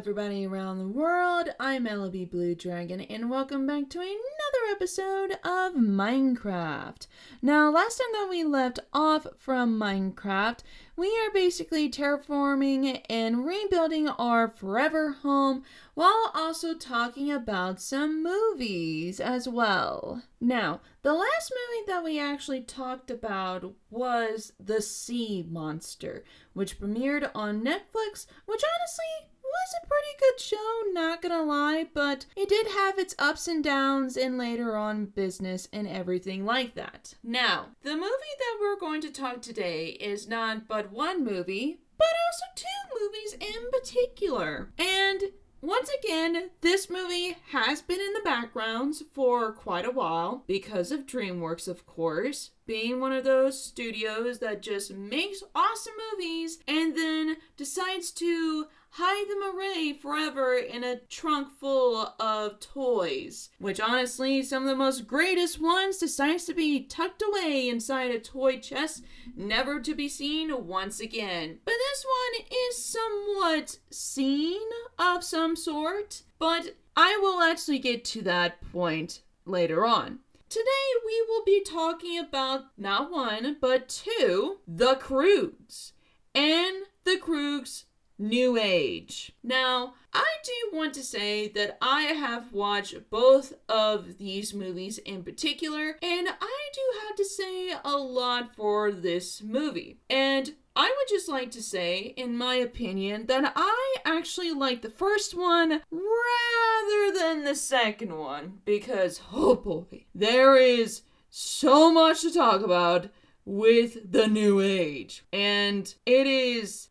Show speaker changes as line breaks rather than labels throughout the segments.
everybody around the world. I'm LB Blue Dragon, and welcome back to another episode of Minecraft. Now, last time that we left off from Minecraft, we are basically terraforming and rebuilding our forever home while also talking about some movies as well. Now, the last movie that we actually talked about was The Sea Monster, which premiered on Netflix, which honestly was a pretty good show, not gonna lie, but it did have its ups and downs and later on business and everything like that. Now, the movie that we're going to talk today is not but one movie, but also two movies in particular. And once again, this movie has been in the backgrounds for quite a while because of DreamWorks, of course, being one of those studios that just makes awesome movies and then decides to hide them away forever in a trunk full of toys. Which honestly, some of the most greatest ones decides to be tucked away inside a toy chest, never to be seen once again. But this one is somewhat seen of some sort, but I will actually get to that point later on. Today we will be talking about not one, but two, the Croods and the Croods New Age. Now, I do want to say that I have watched both of these movies in particular, and I do have to say a lot for this movie. And I would just like to say, in my opinion, that I actually like the first one rather than the second one, because, oh boy, there is so much to talk about with the New Age. And it is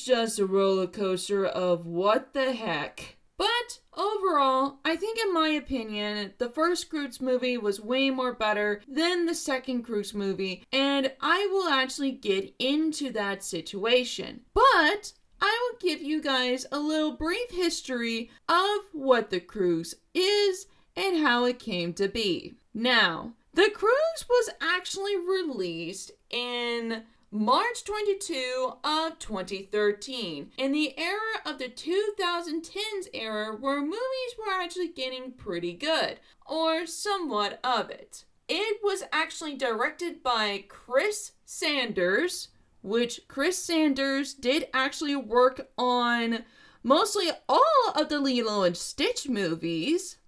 just a roller coaster of what the heck. But overall, I think in my opinion, the first Croods movie was way more better than the second Croods movie, and I will actually get into that situation. But I will give you guys a little brief history of what the Croods is and how it came to be. Now, the Croods was actually released in March 22 of 2013, in the era of the 2010s era where movies were actually getting pretty good, or somewhat of it. It was actually directed by Chris Sanders, which Chris Sanders did actually work on mostly all of the Lilo and Stitch movies,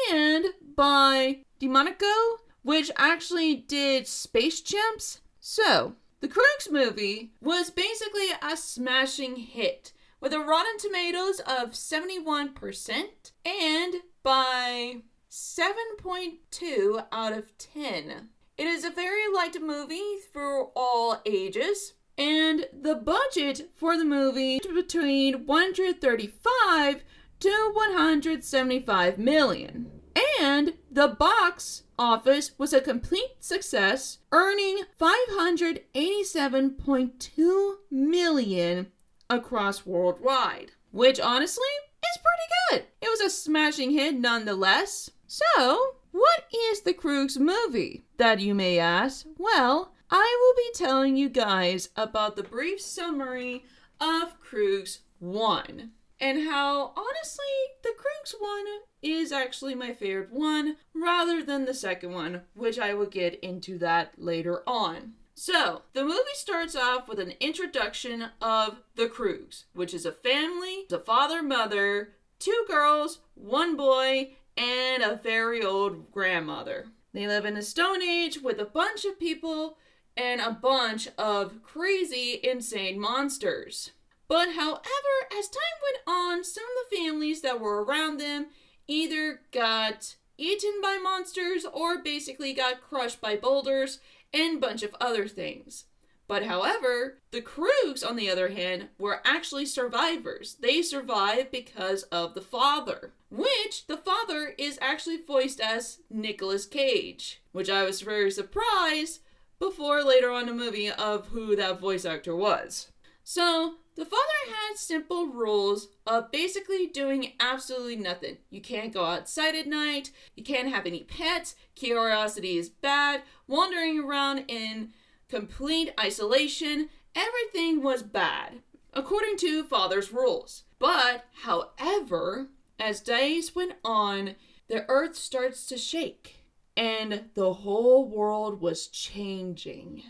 and by DeMonico, which actually did Space Chimps. So, the Croods movie was basically a smashing hit with a Rotten Tomatoes of 71% and by 7.2 out of 10. It is a very liked movie for all ages, and the budget for the movie was between 135 to 175 million. And the box office was a complete success, earning $587.2 million across worldwide, which honestly is pretty good. It was a smashing hit nonetheless. So, what is the Croods movie, that you may ask? Well, I will be telling you guys about the brief summary of Croods 1. And how, honestly, the Croods one is actually my favorite one, rather than the second one, which I will get into that later on. So, the movie starts off with an introduction of the Croods, which is a family, the father, mother, 2 girls, 1 boy, and a very old grandmother. They live in the Stone Age with a bunch of people and a bunch of crazy, insane monsters. But however, as time went on, some of the families that were around them either got eaten by monsters or basically got crushed by boulders and a bunch of other things. But however, the Croods, on the other hand, were actually survivors. They survived because of the father, which the father is actually voiced as Nicolas Cage, which I was very surprised before later on in the movie of who that voice actor was. So, the father had simple rules of basically doing absolutely nothing. You can't go outside at night, you can't have any pets, curiosity is bad, wandering around in complete isolation, everything was bad. according to father's rules. But, however, as days went on, the earth starts to shake, and the whole world was changing.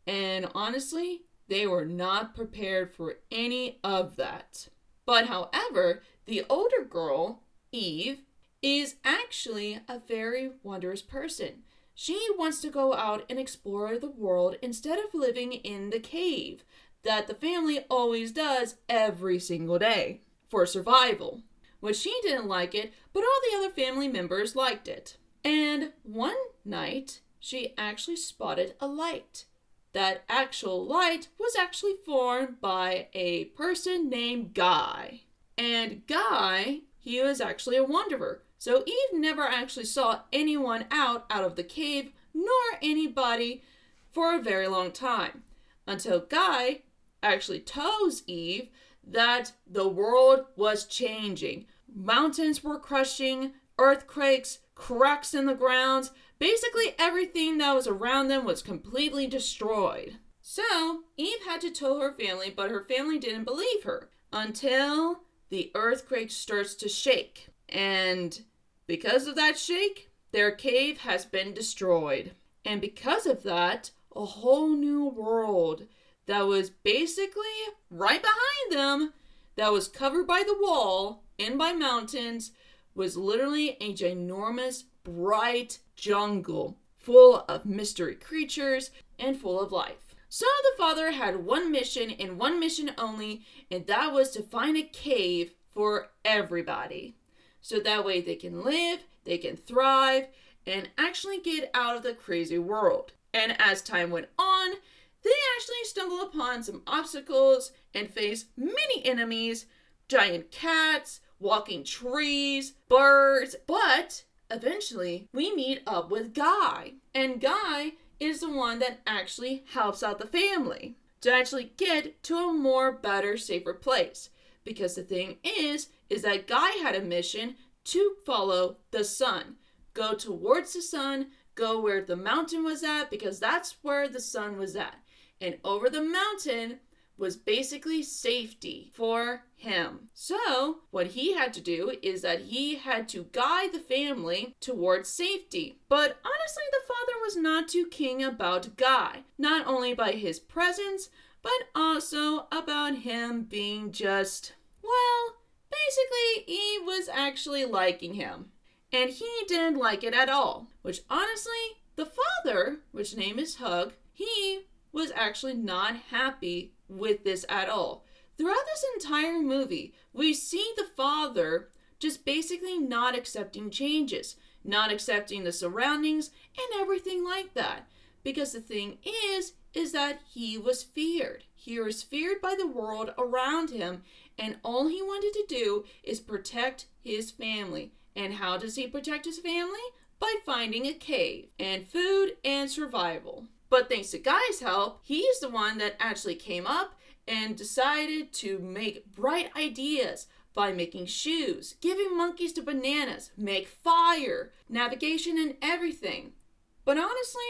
And honestly, they were not prepared for any of that. But however, the older girl, Eve, is actually a very wondrous person. She wants to go out and explore the world instead of living in the cave that the family always does every single day for survival. Well, she didn't like it, but all the other family members liked it. And one night, she actually spotted a light. That actual light was actually formed by a person named Guy. And Guy, he was actually a wanderer. So Eve never actually saw anyone out of the cave, nor anybody for a very long time. Until Guy actually tells Eve that the world was changing. Mountains were crushing, earthquakes, cracks in the ground. Basically everything that was around them was completely destroyed. So Eve had to tell her family, but her family didn't believe her until the earthquake starts to shake. And because of that shake, their cave has been destroyed. And because of that, a whole new world that was basically right behind them, that was covered by the wall and by mountains, was literally a ginormous, bright jungle full of mystery creatures and full of life. So the father had one mission and one mission only, and that was to find a cave for everybody. So that way they can live, they can thrive, and actually get out of the crazy world. And as time went on, they actually stumbled upon some obstacles and faced many enemies, giant cats, walking trees, birds, but eventually we meet up with Guy. And Guy is the one that actually helps out the family to actually get to a more better, safer place. Because the thing is that Guy had a mission to follow the sun. Go towards the sun, go where the mountain was at, because that's where the sun was at. And over the mountain was basically safety for him. So what he had to do is that he had to guide the family towards safety. But honestly, the father was not too keen about Guy, not only by his presence, but also about him being just, well, basically Eve was actually liking him. And he didn't like it at all. Which honestly, the father, which name is Hug, he was actually not happy with this at all. Throughout this entire movie, we see the father just basically not accepting changes, not accepting the surroundings and everything like that. Because the thing is that he was feared. He was feared by the world around him, and all he wanted to do is protect his family. And how does he protect his family? By finding a cave and food and survival. But thanks to Guy's help, he's the one that actually came up and decided to make bright ideas by making shoes, giving monkeys to bananas, make fire, navigation and everything. But honestly,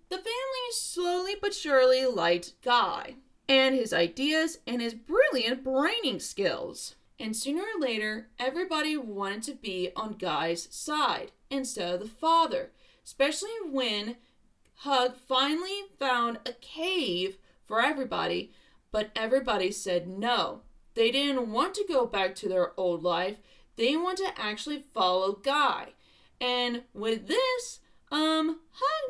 the family slowly but surely liked Guy and his ideas and his brilliant braining skills. And sooner or later, everybody wanted to be on Guy's side instead of the father, especially when Hug finally found a cave for everybody, but everybody said no. They didn't want to go back to their old life. They want to actually follow Guy. And with this, Hug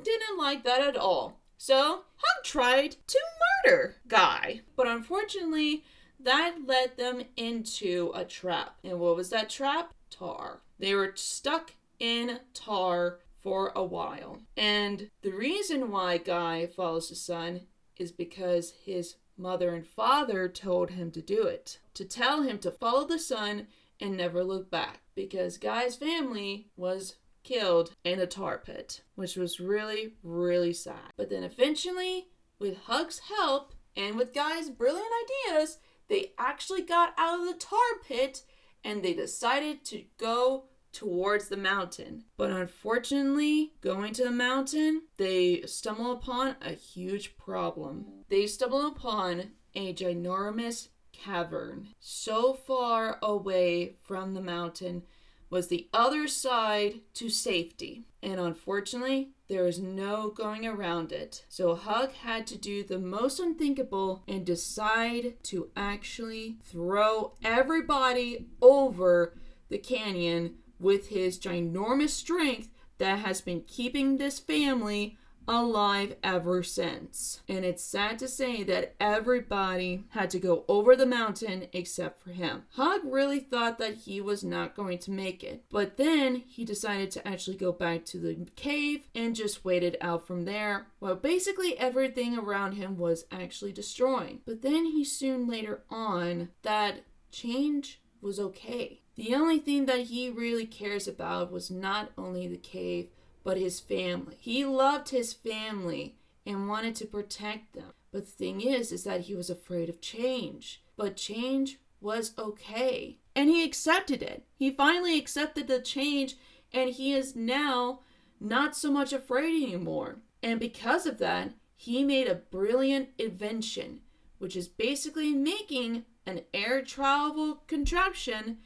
didn't like that at all. So Hug tried to murder Guy. But unfortunately, that led them into a trap. And what was that trap? Tar. They were stuck in tar for a while. And the reason why Guy follows the sun is because his mother and father told him to do it. To tell him to follow the sun and never look back. Because Guy's family was killed in a tar pit, which was really, really sad. But then eventually, with Hug's help and with Guy's brilliant ideas, they actually got out of the tar pit and they decided to go towards the mountain. But unfortunately, going to the mountain, they stumble upon a huge problem. They stumble upon a ginormous cavern. So far away from the mountain was the other side to safety. And unfortunately, there was no going around it. So Hug had to do the most unthinkable and decide to actually throw everybody over the canyon with his ginormous strength that has been keeping this family alive ever since. And it's sad to say that everybody had to go over the mountain except for him. Hug really thought that he was not going to make it, but then he decided to actually go back to the cave and just waited out from there, while basically everything around him was actually destroying. But then he soon later on that change was okay. The only thing that he really cares about was not only the cave, but his family. He loved his family and wanted to protect them. But the thing is that he was afraid of change. But change was okay. And he accepted it. He finally accepted the change, and he is now not so much afraid anymore. And because of that, he made a brilliant invention, which is basically making an air travel contraption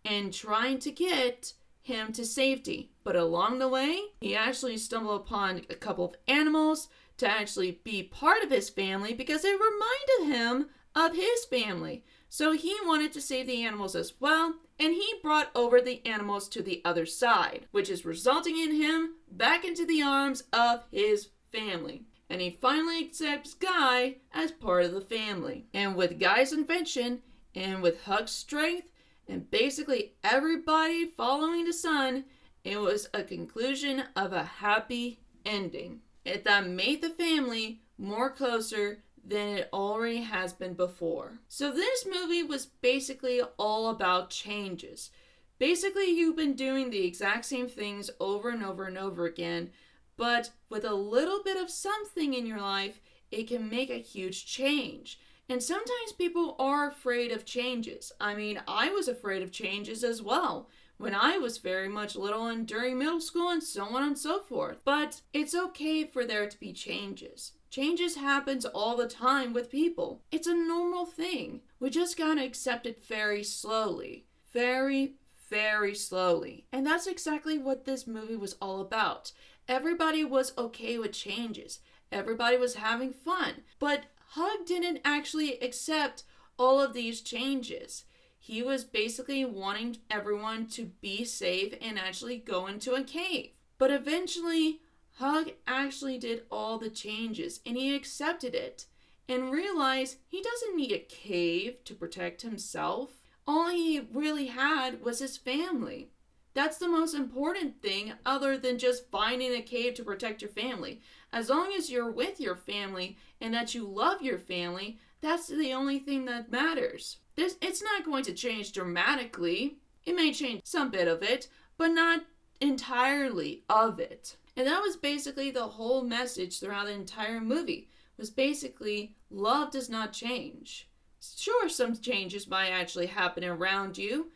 and trying to get him to safety. But along the way, he actually stumbled upon a couple of animals to actually be part of his family because it reminded him of his family. So he wanted to save the animals as well, and he brought over the animals to the other side, which is resulting in him back into the arms of his family. And he finally accepts Guy as part of the family. And with Guy's invention, and with Hug's strength, and basically everybody following the sun, it was a conclusion of a happy ending. That made the family more closer than it already has been before. So this movie was basically all about changes. Basically, you've been doing the exact same things over and over and over again, but with a little bit of something in your life, it can make a huge change. And sometimes people are afraid of changes. I mean, I was afraid of changes as well when I was very much little and during middle school and so on and so forth. But it's okay for there to be changes. Changes happens all the time with people. It's a normal thing. We just gotta accept it very slowly. Very, very slowly. And that's exactly what this movie was all about. Everybody was okay with changes. Everybody was having fun. But Hug didn't actually accept all of these changes. He was basically wanting everyone to be safe and actually go into a cave. But eventually, Hug actually did all the changes and he accepted it and realized he doesn't need a cave to protect himself. All he really had was his family. That's the most important thing other than just finding a cave to protect your family. As long as you're with your family and that you love your family, that's the only thing that matters. It's not going to change dramatically. It may change some bit of it, but not entirely of it. And that was basically the whole message throughout the entire movie, was basically love does not change. Sure, some changes might actually happen around you,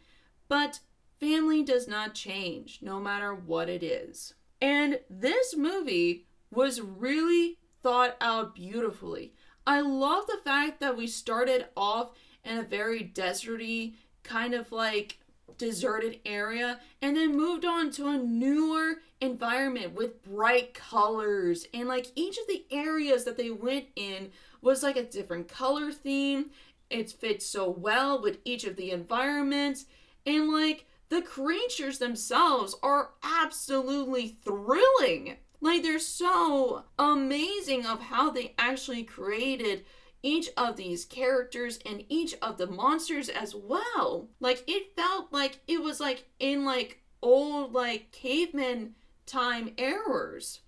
but family does not change, no matter what it is. And this movie was really thought out beautifully. I love the fact that we started off in a very deserty, kind of like deserted area, and then moved on to a newer environment with bright colors. And like each of the areas that they went in was like a different color theme. It fits so well with each of the environments. And like the creatures themselves are absolutely thrilling. Like they're so amazing of how they actually created each of these characters and each of the monsters as well. Like it felt like it was like in like old like caveman time errors.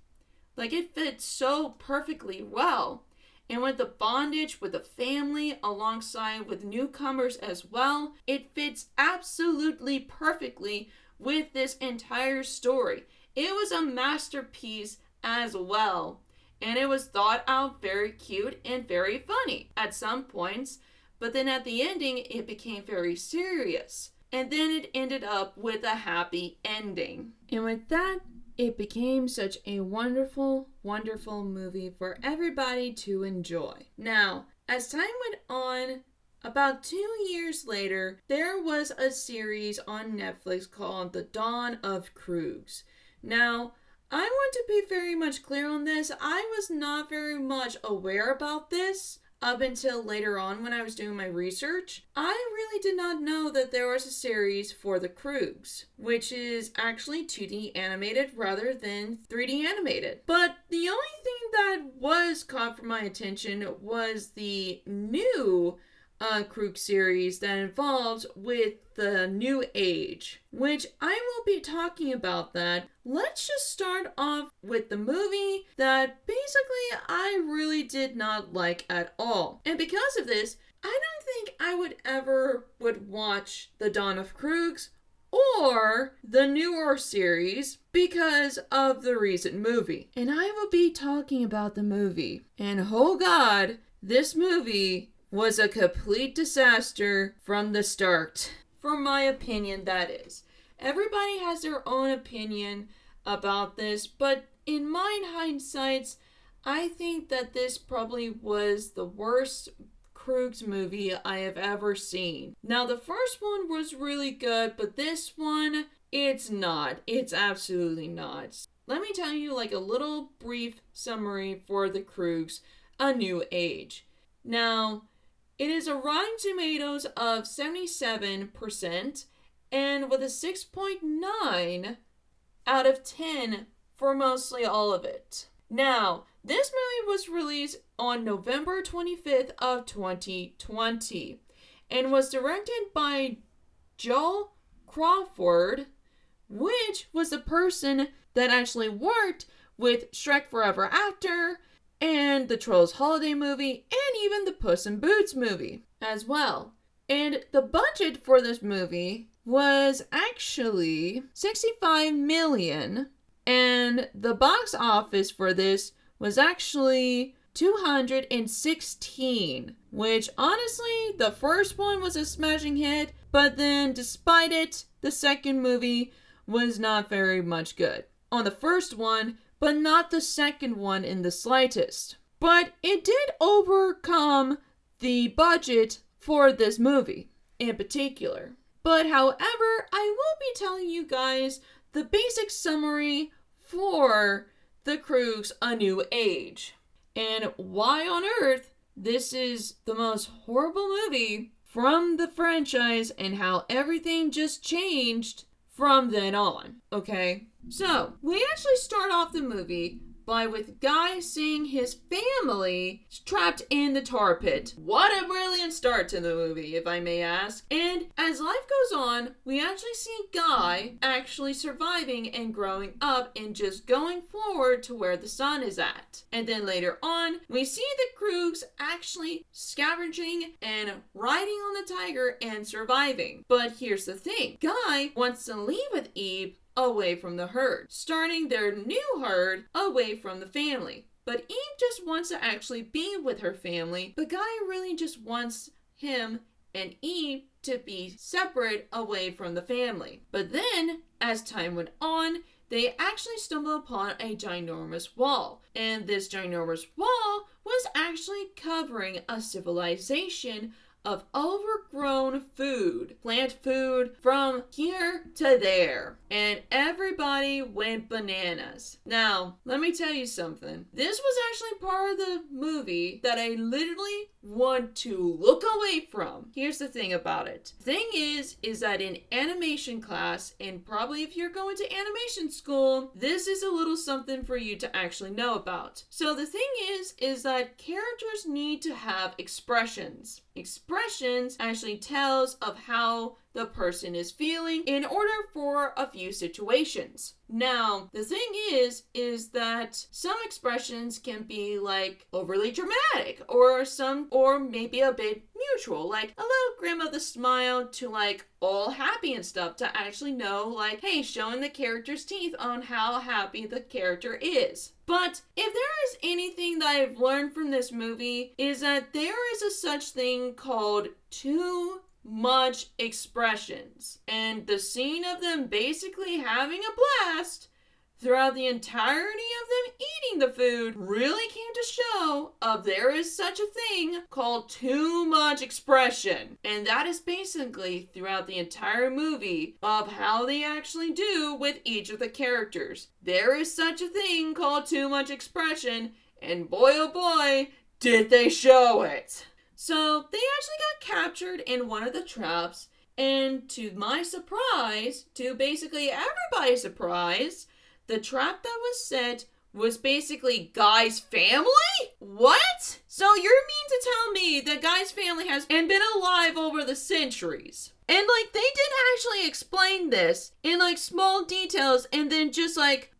Like it fit so perfectly well. And with the bondage with the family alongside with newcomers as well, it fits absolutely perfectly with this entire story. It was a masterpiece as well. And it was thought out very cute and very funny at some points. But then at the ending, it became very serious. And then it ended up with a happy ending. And with that, it became such a wonderful, wonderful movie for everybody to enjoy. Now, as time went on, about 2 years later, there was a series on Netflix called The Dawn of Croods. Now, I want to be very much clear on this. I was not very much aware about this up until later on when I was doing my research. I really did not know that there was a series for the Croods, which is actually 2D animated rather than 3D animated. But the only thing that was caught for my attention was the new Crook series that involves with the New Age, which I will be talking about that. Let's just start off with the movie that basically I really did not like at all. And because of this, I don't think I would watch The Dawn of Croods or the newer series because of the recent movie. And I will be talking about the movie. And oh God, this movie was a complete disaster from the start. For my opinion, that is. Everybody has their own opinion about this, but in my hindsight, I think that this probably was the worst Croods movie I have ever seen. Now, the first one was really good, but this one, it's not. It's absolutely not. Let me tell you like a little brief summary for the Croods, A New Age. Now, it is a Rotten Tomatoes of 77% and with a 6.9 out of 10 for mostly all of it. Now, this movie was released on November 25th of 2020 and was directed by Joel Crawford, which was the person that actually worked with Shrek Forever After and the Trolls Holiday movie, and even the Puss in Boots movie as well. And the budget for this movie was actually $65 million, and the box office for this was actually 216, which honestly, the first one was a smashing hit, but then despite it, the second movie was not very much good on the first one, but not the second one in the slightest. But it did overcome the budget for this movie in particular. But however, I will be telling you guys the basic summary for the Croods A New Age and why on earth this is the most horrible movie from the franchise and how everything just changed from then on, okay? So, we actually start off the movie with Guy seeing his family trapped in the tar pit. What a brilliant start to the movie, if I may ask. And as life goes on, we actually see Guy actually surviving and growing up and just going forward to where the sun is at. And then later on, we see the Croods actually scavenging and riding on the tiger and surviving. But here's the thing. Guy wants to leave with Eve away from the herd, starting their new herd away from the family. But Eve just wants to actually be with her family, but Guy really just wants him and Eve to be separate away from the family. But then, as time went on, they actually stumbled upon a ginormous wall. And this ginormous wall was actually covering a civilization of overgrown food, plant food from here to there. And everybody went bananas. Now, let me tell you something. This was actually part of the movie that I literally want to look away from. Here's the thing about it. The thing is that in animation class, and probably if you're going to animation school, this is a little something for you to actually know about. So the thing is that characters need to have expressions. Expressions actually tells of how the person is feeling in order for a few situations. Now, the thing is that some expressions can be like overly dramatic or maybe a bit neutral, like a little grim of the smile to like all happy and stuff to actually know like, hey, showing the character's teeth on how happy the character is. But if there is anything that I've learned from this movie is that there is a such thing called too much expressions. And the scene of them basically having a blast, throughout the entirety of them eating the food really came to show there is such a thing called too much expression. And that is basically throughout the entire movie of how they actually do with each of the characters. There is such a thing called too much expression, and boy oh boy, did they show it. So they actually got captured in one of the traps, and to my surprise, to basically everybody's surprise, the trap that was set was basically Guy's family? What? So you're mean to tell me that Guy's family has been alive over the centuries? And like, they didn't actually explain this in like small details, and then just like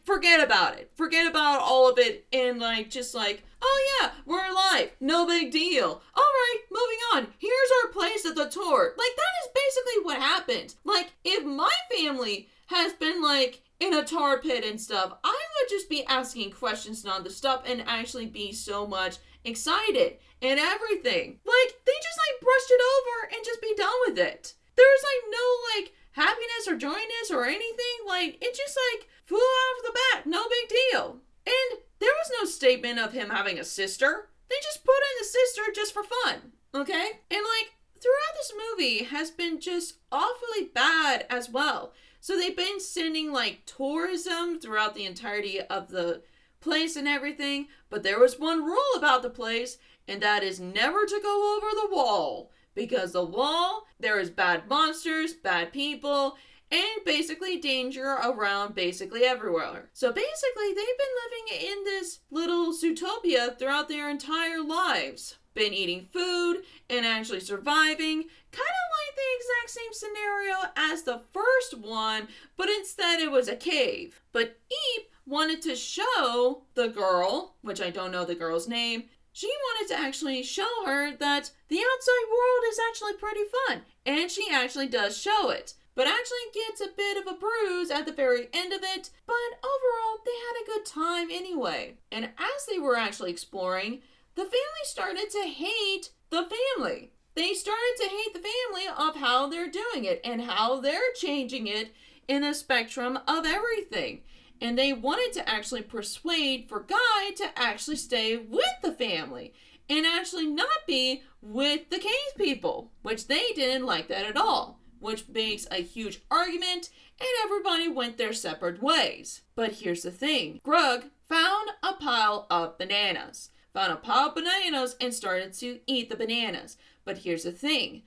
forget about it. Forget about all of it, and like, just like, oh yeah, we're alive. No big deal. Alright, moving on. Here's our place at the tour. Like, that is basically what happened. Like, if my family has been like in a tar pit and stuff, I would just be asking questions non-stop and actually be so much excited and everything. Like, they just like brushed it over and just be done with it. There's like no like happiness or joyness or anything. Like, it just like flew off the bat. No big deal. And there was no statement of him having a sister. They just put in the sister just for fun. Okay? And like, throughout this movie has been just awfully bad as well. So they've been sending like tourism throughout the entirety of the place and everything, but there was one rule about the place, and that is never to go over the wall, because the wall, there is bad monsters, bad people, and basically danger around basically everywhere. So basically they've been living in this little Zootopia throughout their entire lives. Been eating food and actually surviving, kind of like the exact same scenario as the first one, but instead it was a cave. But Eep wanted to show the girl, which I don't know the girl's name, she wanted to actually show her that the outside world is actually pretty fun, and she actually does show it, but actually gets a bit of a bruise at the very end of it, but overall they had a good time anyway. And as they were actually exploring, the family started to hate the family. They started to hate the family of how they're doing it and how they're changing it in the spectrum of everything. And they wanted to actually persuade for Guy to actually stay with the family and actually not be with the cave people, which they didn't like that at all, which makes a huge argument, and everybody went their separate ways. But here's the thing. Grug found a pile of bananas. Found a pile of bananas and started to eat the bananas. But here's the thing.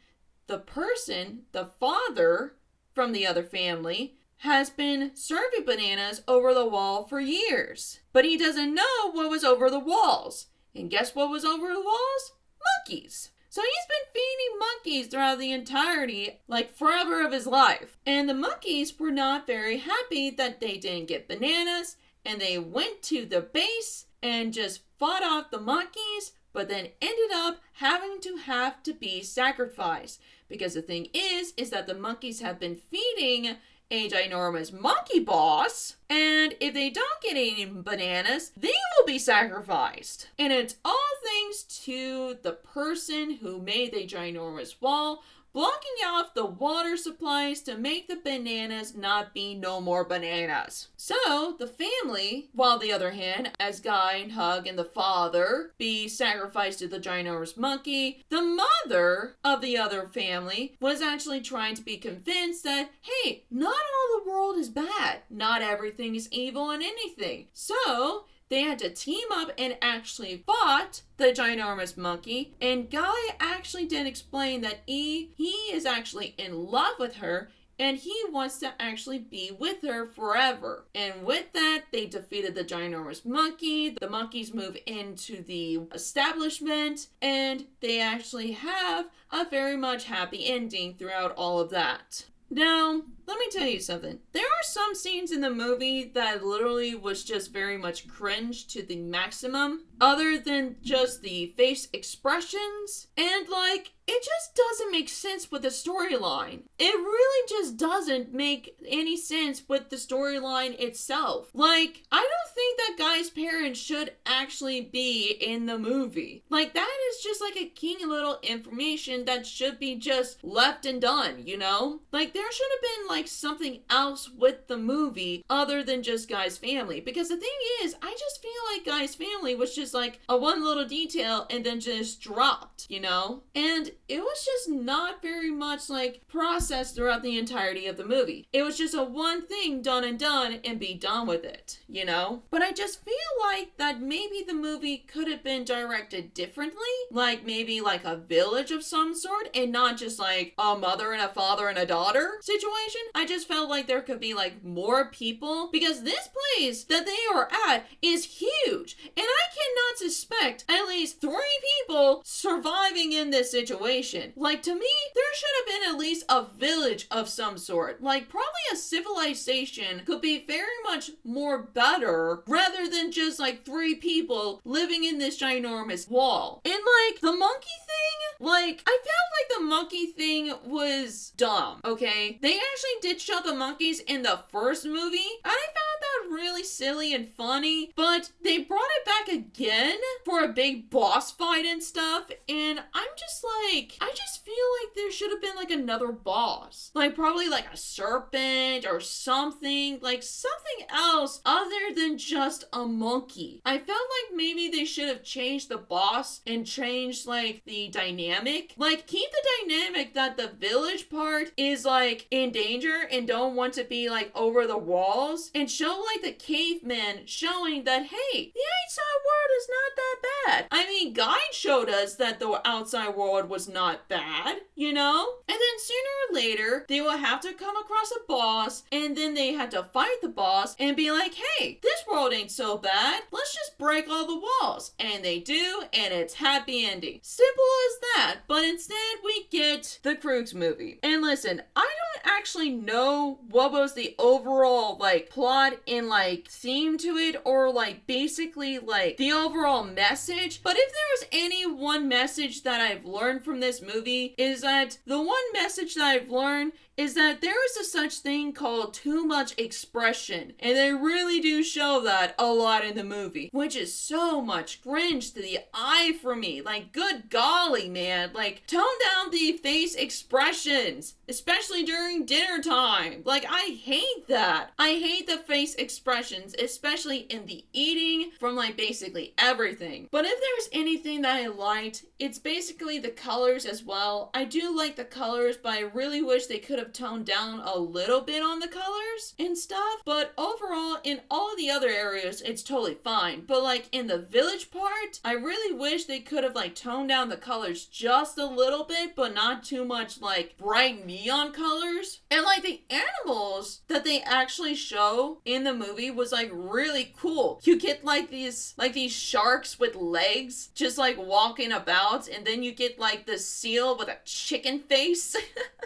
The person, the father from the other family, has been serving bananas over the wall for years. But he doesn't know what was over the walls. And guess what was over the walls? Monkeys. So he's been feeding monkeys throughout the entirety, like forever of his life. And the monkeys were not very happy that they didn't get bananas, and they went to the base and just fought off the monkeys, but then ended up having to be sacrificed. Because the thing is that the monkeys have been feeding a ginormous monkey boss, and if they don't get any bananas, they will be sacrificed. And it's all thanks to the person who made the ginormous wall, blocking off the water supplies to make the bananas not be no more bananas. So, the family, while the other hand, as Guy and Hug and the father be sacrificed to the ginormous monkey, the mother of the other family was actually trying to be convinced that, hey, not all the world is bad. Not everything is evil in anything. So, they had to team up and actually fought the ginormous monkey. And Guy actually did explain that he is actually in love with her, and he wants to actually be with her forever. And with that, they defeated the ginormous monkey. The monkeys move into the establishment, and they actually have a very much happy ending throughout all of that. Now, let me tell you something. There are some scenes in the movie that literally was just very much cringe to the maximum, other than just the face expressions, and like, it just doesn't make sense with the storyline. It really just doesn't make any sense with the storyline itself. Like, I don't think that Guy's parents should actually be in the movie. Like, that is just like a key little information that should be just left and done, you know? Like, there should have been like something else with the movie other than just Guy's family. Because the thing is, I just feel like Guy's family was just like a one little detail and then just dropped, you know? And it was just not very much like processed throughout the entirety of the movie. It was just a one thing done and be done with it, you know? But I just feel like that maybe the movie could have been directed differently, like maybe like a village of some sort and not just like a mother and a father and a daughter situation. I just felt like there could be like more people, because this place that they are at is huge and I cannot suspect at least 3 people surviving in this situation. Like, to me, there should have been at least a village of some sort. Like, probably a civilization could be very much more better rather than just like 3 people living in this ginormous wall. And like the monkey thing, like I felt like the monkey thing was dumb, okay? They actually did show the monkeys in the first movie and I found that really silly and funny, but they brought it back again for a big boss fight and stuff, and I'm just like, I just feel like there should have been like another boss, like probably like a serpent or something, like something else other than just a monkey. I felt like maybe they should have changed the boss and changed like the dynamic, like keep the dynamic that the village part is like in danger and don't want to be like over the walls, and show like the cavemen showing that, hey, the outside world is not that bad. I mean, Guide showed us that the outside world was not bad, you know? And then sooner or later, they will have to come across a boss, and then they had to fight the boss and be like, hey, this world ain't so bad. Let's just break all the walls. And they do, and it's happy ending. Simple as that. But instead, we get the Croods movie. And listen, I don't actually know what was the overall, like, plot and, like, theme to it, or, like, basically, like, the overall message. But if there was any one message that I've learned from this movie, is that the one message that I've learned is that there is a such thing called too much expression, and they really do show that a lot in the movie, which is so much cringe to the eye for me. Like, good golly, man, like, tone down the face expressions, especially during dinner time. Like, I hate that. I hate the face expressions, especially in the eating from, like, basically everything. But if there's anything that I liked, it's basically the colors as well. I do like the colors, but I really wish they could have toned down a little bit on the colors and stuff. But overall, in all of the other areas, it's totally fine. But like in the village part, I really wish they could have like toned down the colors just a little bit, but not too much like bright neon colors. And like the animals that they actually show in the movie was like really cool. You get like these sharks with legs just like walking about, and then you get like the seal with a chicken face.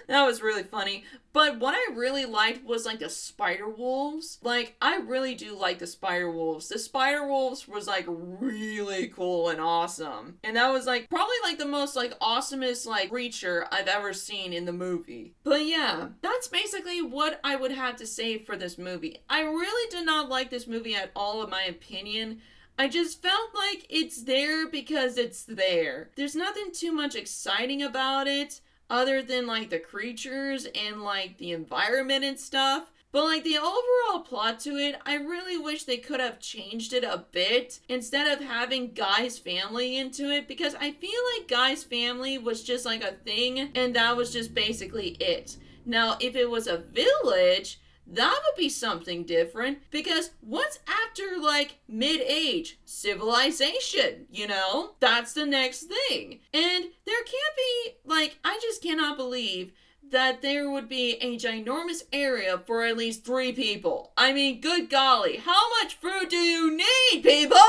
That was really funny. But what I really liked was like the spider wolves. Like, I really do like the spider wolves. The spider wolves was like really cool and awesome. And that was like probably like the most like awesomest like creature I've ever seen in the movie. But yeah, that's basically what I would have to say for this movie. I really did not like this movie at all, in my opinion. I just felt like it's there because it's there. There's nothing too much exciting about it, other than like the creatures and like the environment and stuff. But like the overall plot to it, I really wish they could have changed it a bit instead of having Guy's family into it, because I feel like Guy's family was just like a thing and that was just basically it. Now, if it was a village, that would be something different, because what's after like mid-age? Civilization, you know? That's the next thing. And there can't be, like, I just cannot believe that there would be a ginormous area for at least 3 people. I mean, good golly, how much food do you need, people?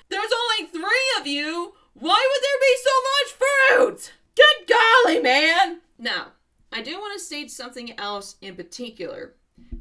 There's only 3 of you. Why would there be so much fruit? Good golly, man. Now, I do want to state something else in particular.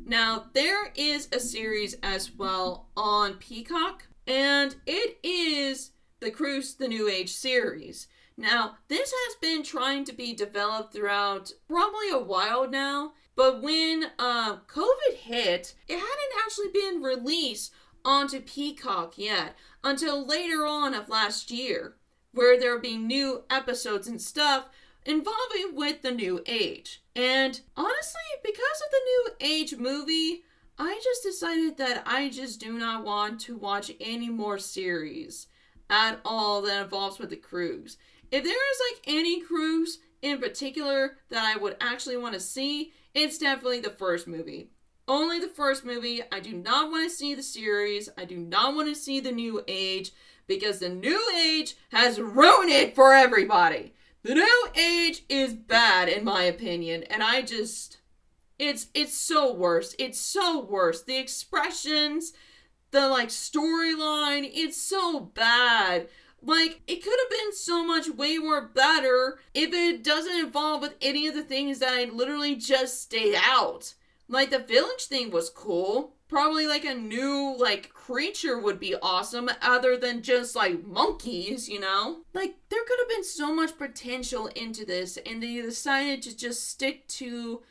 Now, there is a series as well on Peacock, and it is the Croods The New Age series. Now, this has been trying to be developed throughout probably a while now, but when COVID hit, it hadn't actually been released onto Peacock yet until later on of last year, where there would be new episodes and stuff, involving with the New Age. And honestly, because of the New Age movie, I just decided that I just do not want to watch any more series at all that involves with the Croods. If there is like any Croods in particular that I would actually want to see, it's definitely the first movie. Only the first movie. I do not want to see the series. I do not want to see the New Age, because the New Age has ruined it for everybody. The New Age is bad in my opinion, and I just... It's so worse. It's so worse. The expressions, the like storyline, it's so bad. Like, it could have been so much way more better if it doesn't involve with any of the things that I literally just stayed out. Like, the village thing was cool. Probably like a new like creature would be awesome other than just like monkeys, you know? Like, there could have been so much potential into this, and they decided to just stick to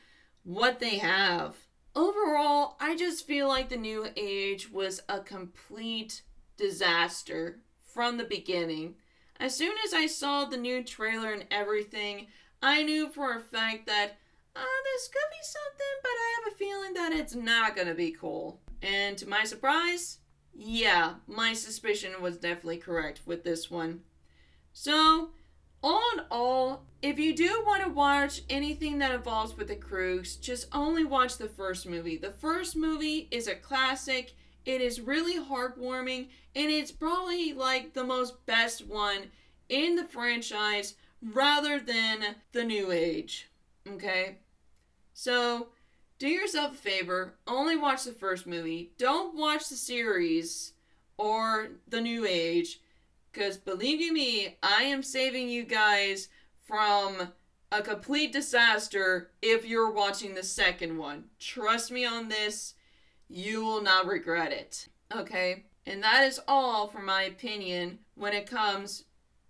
what they have. Overall, I just feel like the New Age was a complete disaster from the beginning. As soon as I saw the new trailer and everything, I knew for a fact that this could be something, but I have a feeling that it's not gonna be cool. And to my surprise, yeah, my suspicion was definitely correct with this one. So, all in all, if you do want to watch anything that involves with the Croods, just only watch the first movie. The first movie is a classic. It is really heartwarming, and it's probably like the most best one in the franchise rather than the New Age. Okay? So, do yourself a favor, only watch the first movie. Don't watch the series or the New Age. Because believe you me, I am saving you guys from a complete disaster if you're watching the second one. Trust me on this, you will not regret it. Okay? And that is all for my opinion when it comes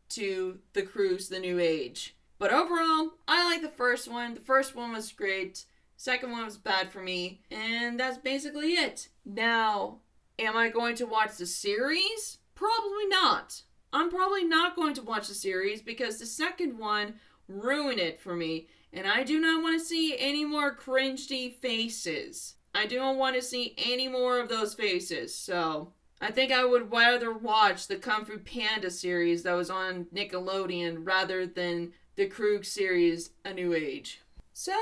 to the Croods, the New Age. But overall, I like the first one. The first one was great. Second one was bad for me. And that's basically it. Now, am I going to watch the series? Probably not. I'm probably not going to watch the series because the second one ruined it for me. And I do not want to see any more cringy faces. I do not want to see any more of those faces. So, I think I would rather watch the Kung Fu Panda series that was on Nickelodeon rather than the Croods series, A New Age. So,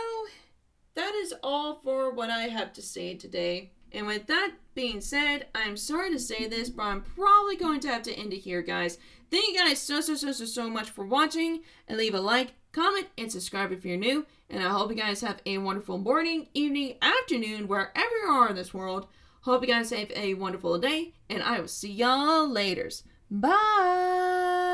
that is all for what I have to say today. And with that being said, I'm sorry to say this, but I'm probably going to have to end it here, guys. Thank you guys so much for watching. And leave a like, comment, and subscribe if you're new. And I hope you guys have a wonderful morning, evening, afternoon, wherever you are in this world. Hope you guys have a wonderful day. And I will see y'all later. Bye!